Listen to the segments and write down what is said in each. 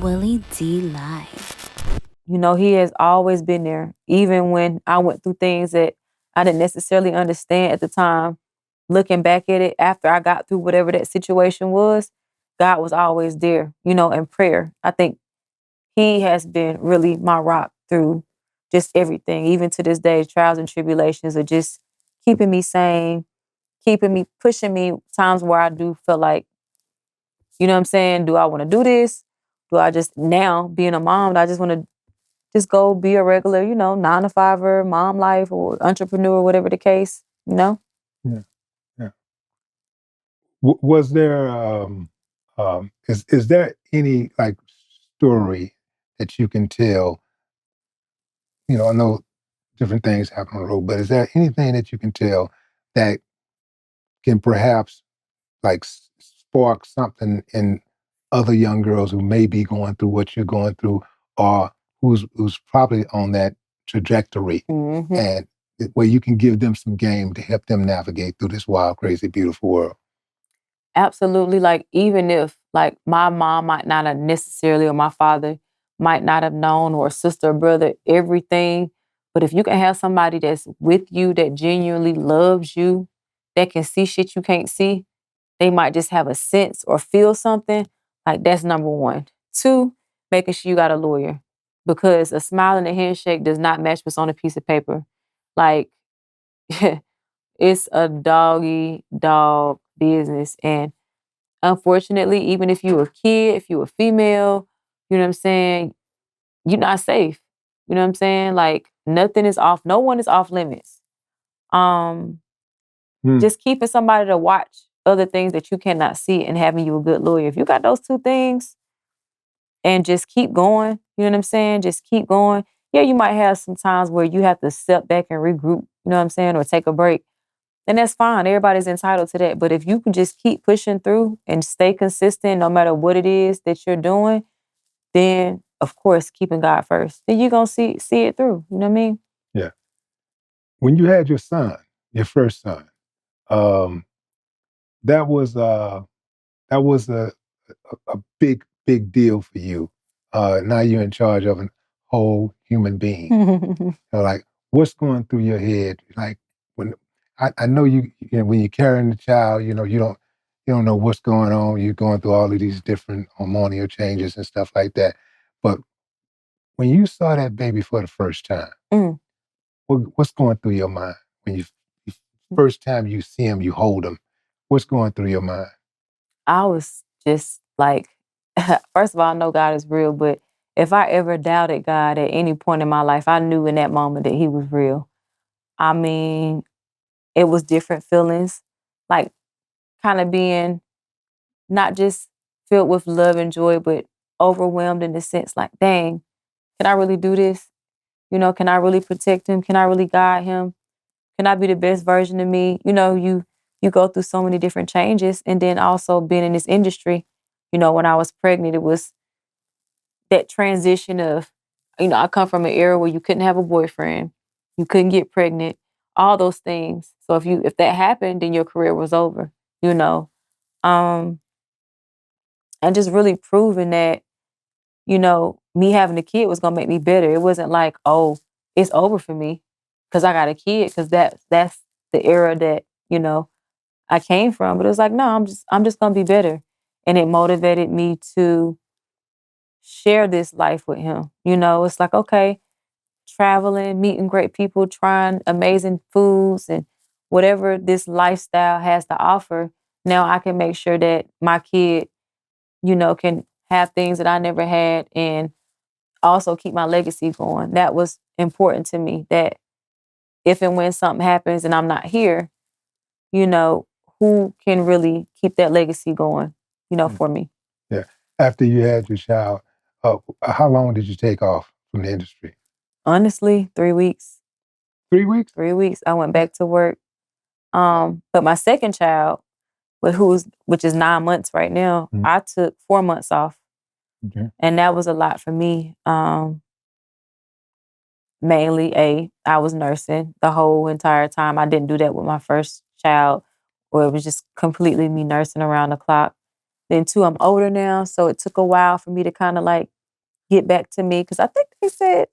Willie D Live. You know, he has always been there, even when I went through things that I didn't necessarily understand at the time. Looking back at it after I got through whatever that situation was, God was always there, you know, in prayer. I think he has been really my rock through just everything, even to this day. Trials and tribulations are just keeping me sane, keeping me, pushing me times where I do feel like, you know what I'm saying? Do I want to do this? Do I just now, being a mom, do I just want to just go be a regular, you know, 9 to 5er, mom life or entrepreneur, whatever the case, you know? Yeah, yeah. Was there is there any like story that you can tell? You know, I know different things happen on the road, but is there anything that you can tell that can perhaps like spark something in other young girls who may be going through what you're going through, or who's probably on that trajectory, Mm-hmm. and where you can give them some game to help them navigate through this wild, crazy, beautiful world? Absolutely. Like, even if like my mom might not have necessarily, or my father might not have known, or sister or brother, everything. But if you can have somebody that's with you that genuinely loves you, that can see shit you can't see, they might just have a sense or feel something. Like, that's number one. Two, making sure you got a lawyer, because a smile and a handshake does not match what's on a piece of paper. Like, it's a doggy dog business. And unfortunately, even if you're a kid, if you're a female, you know what I'm saying, you're not safe. You know what I'm saying? Like, nothing is off, no one is off limits. Just keeping somebody to watch other things that you cannot see, and having you a good lawyer. If you got those two things and just keep going, you know what I'm saying? Just keep going. Yeah, you might have some times where you have to step back and regroup, you know what I'm saying, or take a break. And that's fine. Everybody's entitled to that. But if you can just keep pushing through and stay consistent no matter what it is that you're doing, then of course keeping God first, then you're gonna see it through. You know what I mean? Yeah. When you had your son, your first son, um, that was that was a big deal for you. Now you're in charge of a whole human being. Like, what's going through your head? Like, when I know you know, when you're carrying the child, you know, you don't know what's going on. You're going through all of these different hormonal changes and stuff like that. But when you saw that baby for the first time, Mm. what's going through your mind when you first time you see him, you hold him? What's going through your mind? I was just like, first of all, I know God is real, but if I ever doubted God at any point in my life, I knew in that moment that he was real. I mean, it was different feelings, like kind of being not just filled with love and joy, but overwhelmed in the sense like, dang, can I really do this? You know, can I really protect him? Can I really guide him? Can I be the best version of me? You know, you go through so many different changes. And then also being in this industry, you know, when I was pregnant, it was that transition of, you know, I come from an era where you couldn't have a boyfriend, you couldn't get pregnant, all those things. So if that happened, then your career was over, you know. Um, and just really proving that, you know, me having a kid was gonna make me better. It wasn't like, oh, it's over for me because I got a kid, because that's the era that, you know, I came from. But it was like, no, I'm just gonna be better. And it motivated me to share this life with him. You know, it's like, okay, traveling, meeting great people, trying amazing foods and whatever this lifestyle has to offer. Now I can make sure that my kid, you know, can have things that I never had, and also keep my legacy going. That was important to me, that if and when something happens and I'm not here, you know, who can really keep that legacy going, you know, for me. Yeah. After you had your child, how long did you take off from the industry? Honestly, 3 weeks. 3 weeks? 3 weeks. I went back to work. But my second child, which is 9 months right now, I took 4 months off. Okay. And that was a lot for me. Mainly, I was nursing the whole entire time. I didn't do that with my first child, or it was just completely me nursing around the clock. Then two, I'm older now, so it took a while for me to kind of like get back to me. Because I think they said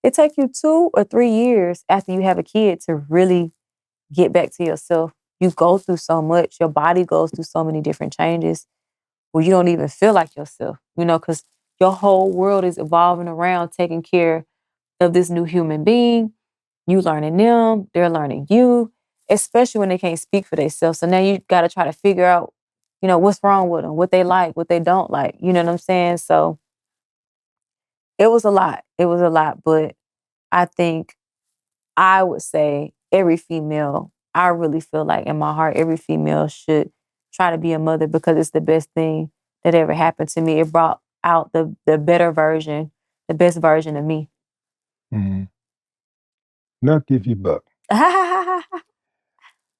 it take you 2 or 3 years after you have a kid to really get back to yourself. You go through so much. Your body goes through so many different changes where you don't even feel like yourself, because your whole world is evolving around taking care of this new human being. You learning them, they're learning you, especially when they can't speak for themselves. So now you got to try to figure out, what's wrong with them, what they like, what they don't like. You know what I'm saying? So it was a lot. It was a lot. But I think I would say every female, I really feel like in my heart, every female should try to be a mother because it's the best thing that ever happened to me. It brought out the better version, the best version of me. Mm-hmm. Nuck if you buck.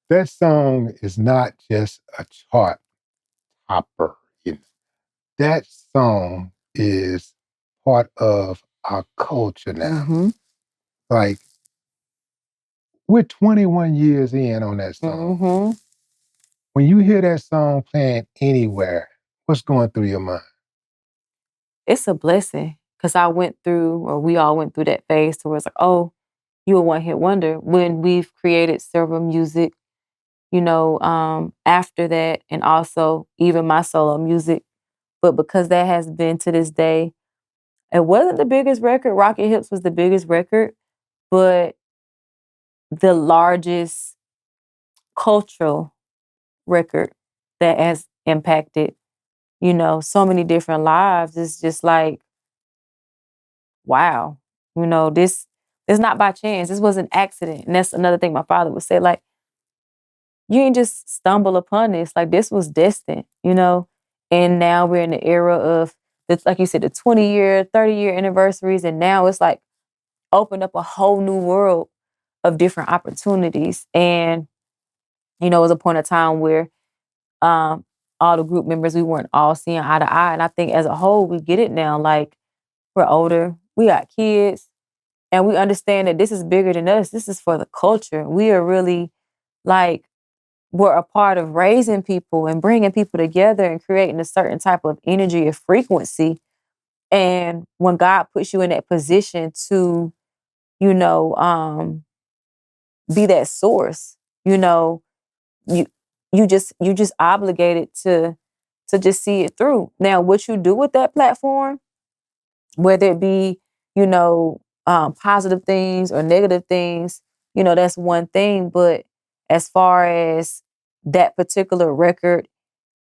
That song is not just a chart topper. That song is part of our culture now. Mm-hmm. Like, we're 21 years in on that song. Mm-hmm. When you hear that song playing anywhere, what's going through your mind? It's a blessing because I went through, or we all went through that phase to where it's like, oh, you a one-hit wonder when we've created several music, after that, and also even my solo music. But because that has been to this day, it wasn't the biggest record. Rocket Hips was the biggest record, but the largest cultural record that has impacted, so many different lives. It's just like, wow, this is not by chance. This was an accident. And that's another thing my father would say, like, you didn't just stumble upon this. Like, this was destined. And now we're in the era of, like you said, the 20-year, 30-year anniversaries. And now it's like opened up a whole new world of different opportunities. And, it was a point of time where all the group members, we weren't all seeing eye to eye. And I think as a whole, we get it now. Like, we're older, we got kids, and we understand that this is bigger than us. This is for the culture. We are really like, we're a part of raising people and bringing people together and creating a certain type of energy or frequency. And when God puts you in that position to, you know, be that source, you you just obligated to just see it through. Now, what you do with that platform, whether it be, positive things or negative things, that's one thing. But as far as that particular record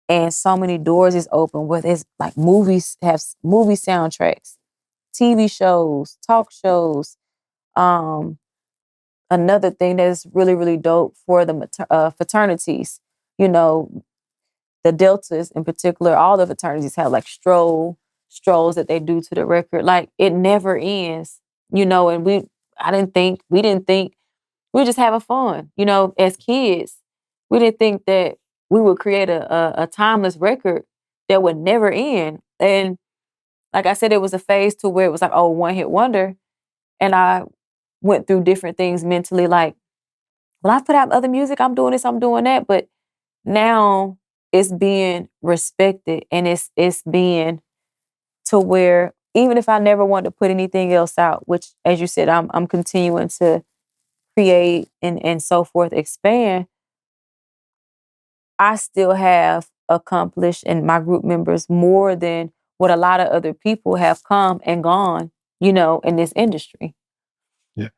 and so many doors is open, whether it's like movies, have movie soundtracks, TV shows, talk shows. Um, Another thing that's really, really dope for the fraternities, you know, the Deltas in particular, all the fraternities have like strolls that they do to the record. Like, it never ends, and we didn't think, we were just having fun, as kids. We didn't think that we would create a timeless record that would never end. And like I said, it was a phase to where it was like, oh, one hit wonder. And I went through different things mentally, like, well, I put out other music, I'm doing this, I'm doing that. But now it's being respected, and it's being to where even if I never want to put anything else out, which, as you said, I'm continuing to create and so forth, expand, I still have accomplished in my group members more than what a lot of other people have come and gone, in this industry. Yeah.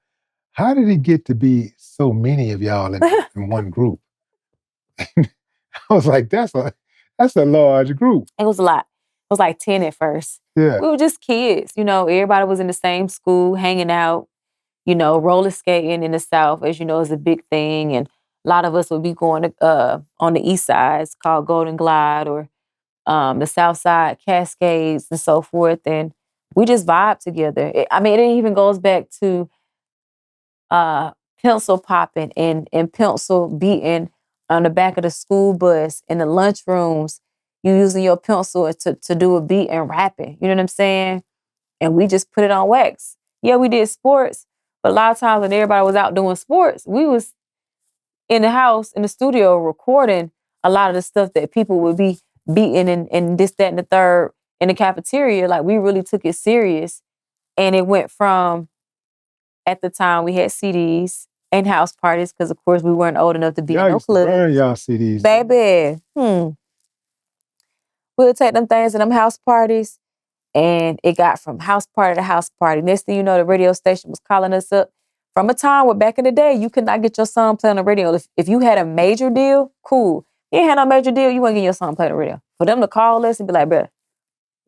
How did it get to be so many of y'all in one group? I was like, that's a large group. It was a lot. It was like 10 at first. Yeah. We were just kids, everybody was in the same school, hanging out, roller skating in the South, as you know, is a big thing. And a lot of us would be going to, on the east side, it's called Golden Glide, or the South Side, Cascades, and so forth. And we just vibe together. It even goes back to pencil popping and pencil beating on the back of the school bus, in the lunchrooms, you using your pencil to do a beat and rapping. You know what I'm saying? And we just put it on wax. Yeah, we did sports, but a lot of times when everybody was out doing sports, we was in the house, in the studio, recording a lot of the stuff that people would be beating and this, that, and the third in the cafeteria, like we really took it serious. And it went from, at the time we had CDs and house parties, because of course we weren't old enough to be in Y'all no used to burn clubs. y'all CDs. Baby, we'll take them things to them house parties, and it got from house party to house party. Next thing you know, the radio station was calling us up from a time where back in the day, you could not get your song played on the radio. If you had a major deal, cool. If you ain't had no major deal, you wouldn't get your song played on the radio. For them to call us and be like, bruh,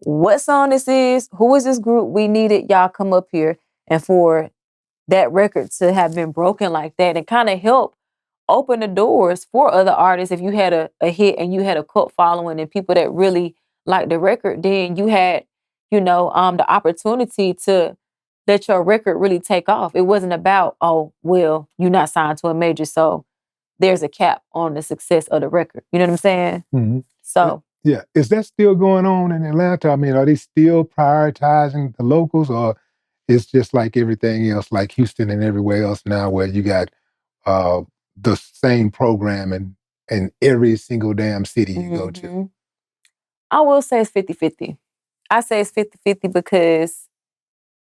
what song this is? Who is this group? We need it. Y'all come up here. And for that record to have been broken like that and kind of help open the doors for other artists. If you had a hit and you had a cult following and people that really liked the record, then you had, the opportunity to let your record really take off. It wasn't about, oh, well, you're not signed to a major, so there's a cap on the success of the record. You know what I'm saying? Mm-hmm. So yeah, is that still going on in Atlanta? I mean, are they still prioritizing the locals, or it's just like everything else, like Houston and everywhere else now, where you got the same programming in every single damn city you go to? I will say it's 50-50. I say it's 50-50 because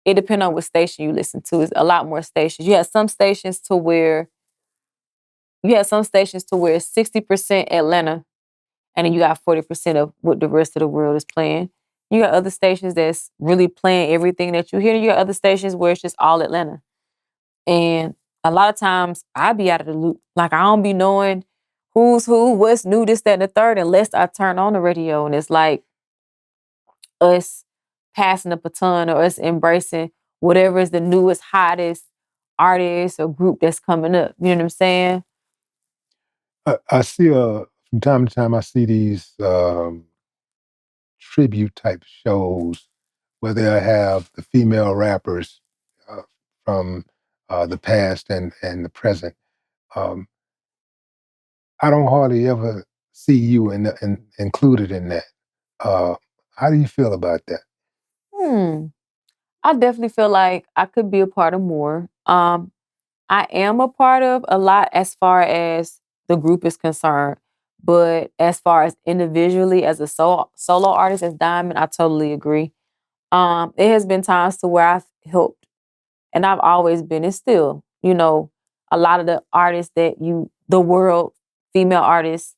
it depends on what station you listen to. It's a lot more stations. You have some stations to where it's 60% Atlanta, and then you got 40% of what the rest of the world is playing. You got other stations that's really playing everything that you hear. You got other stations where it's just all Atlanta. And a lot of times I be out of the loop. Like I don't be knowing who's who, what's new, this, that, and the third, unless I turn on the radio and it's like us passing the baton or us embracing whatever is the newest, hottest artist or group that's coming up. You know what I'm saying? I see from time to time I see these tribute type shows where they have the female rappers from the past and the present. Um, I don't hardly ever see you included in that. How do you feel about that? I definitely feel like I could be a part of more. I am a part of a lot as far as the group is concerned, but as far as individually as a solo artist as Diamond, I totally agree. It has been times to where I've helped, and I've always been, and still, a lot of the artists that the world, female artists,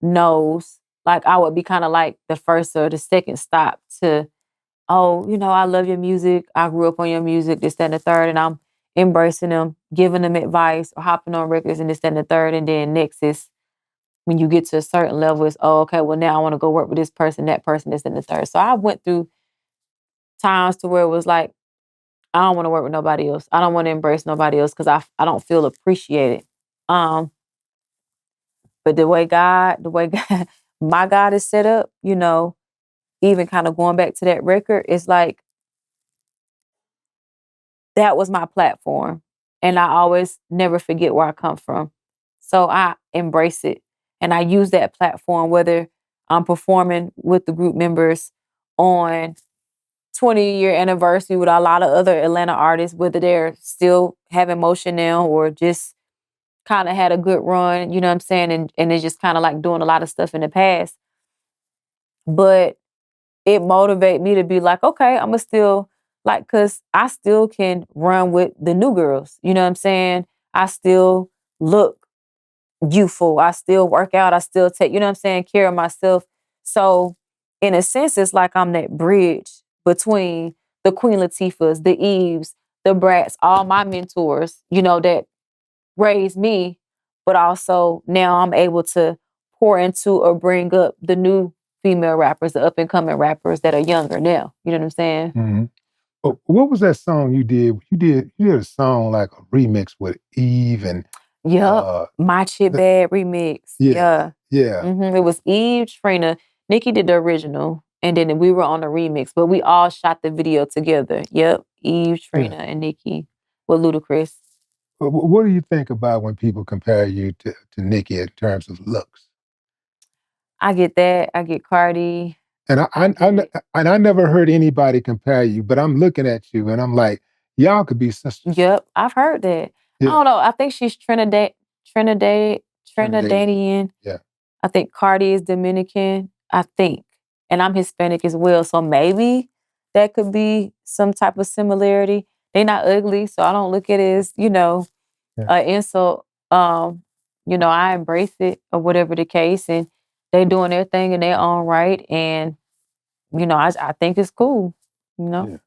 knows. Like I would be kind of like the first or the second stop to, oh, I love your music. I grew up on your music, this, that, and the third. And I'm embracing them, giving them advice, or hopping on records and this, that, and the third. And then next is when you get to a certain level, it's, oh, okay, well, now I want to go work with this person, that person, this, and the third. So I went through times to where it was like, I don't want to work with nobody else. I don't want to embrace nobody else because I don't feel appreciated. But the way God, my God is set up, even kind of going back to that record, it's like, that was my platform. And I always never forget where I come from. So I embrace it. And I use that platform, whether I'm performing with the group members on 20-year anniversary with a lot of other Atlanta artists, whether they're still having motion now or just kind of had a good run, you know what I'm saying? And it's just kind of like doing a lot of stuff in the past. But it motivate me to be like, okay, I'm gonna still cause I still can run with the new girls. You know what I'm saying? I still look youthful. I still work out. I still take, you know what I'm saying, care of myself. So in a sense, it's like I'm that bridge between the Queen Latifahs, the Eves, the Brats, all my mentors, that raised me, but also now I'm able to pour into or bring up the new female rappers, the up and coming rappers that are younger now. You know what I'm saying? Mm-hmm. Oh, what was that song you did? You did a song like a remix with Eve and My Chip Bad remix. yeah. Yeah. It was Eve, Trina, Nikki did the original, and then we were on the remix, but we all shot the video together. Yep, Eve, Trina, and Nikki with Ludacris. What do you think about when people compare you to Nicki in terms of looks? I get that. I get Cardi. And I never heard anybody compare you, but I'm looking at you and I'm like, y'all could be sisters. Yep, I've heard that. Yeah. I don't know. I think she's Trinidadian. Yeah. I think Cardi is Dominican. I think. and I'm Hispanic as well. So maybe that could be some type of similarity. They're not ugly, so I don't look at it as, Yeah. an insult. I embrace it or whatever the case, and they doing their thing in their own right. And, I think it's cool, Yeah.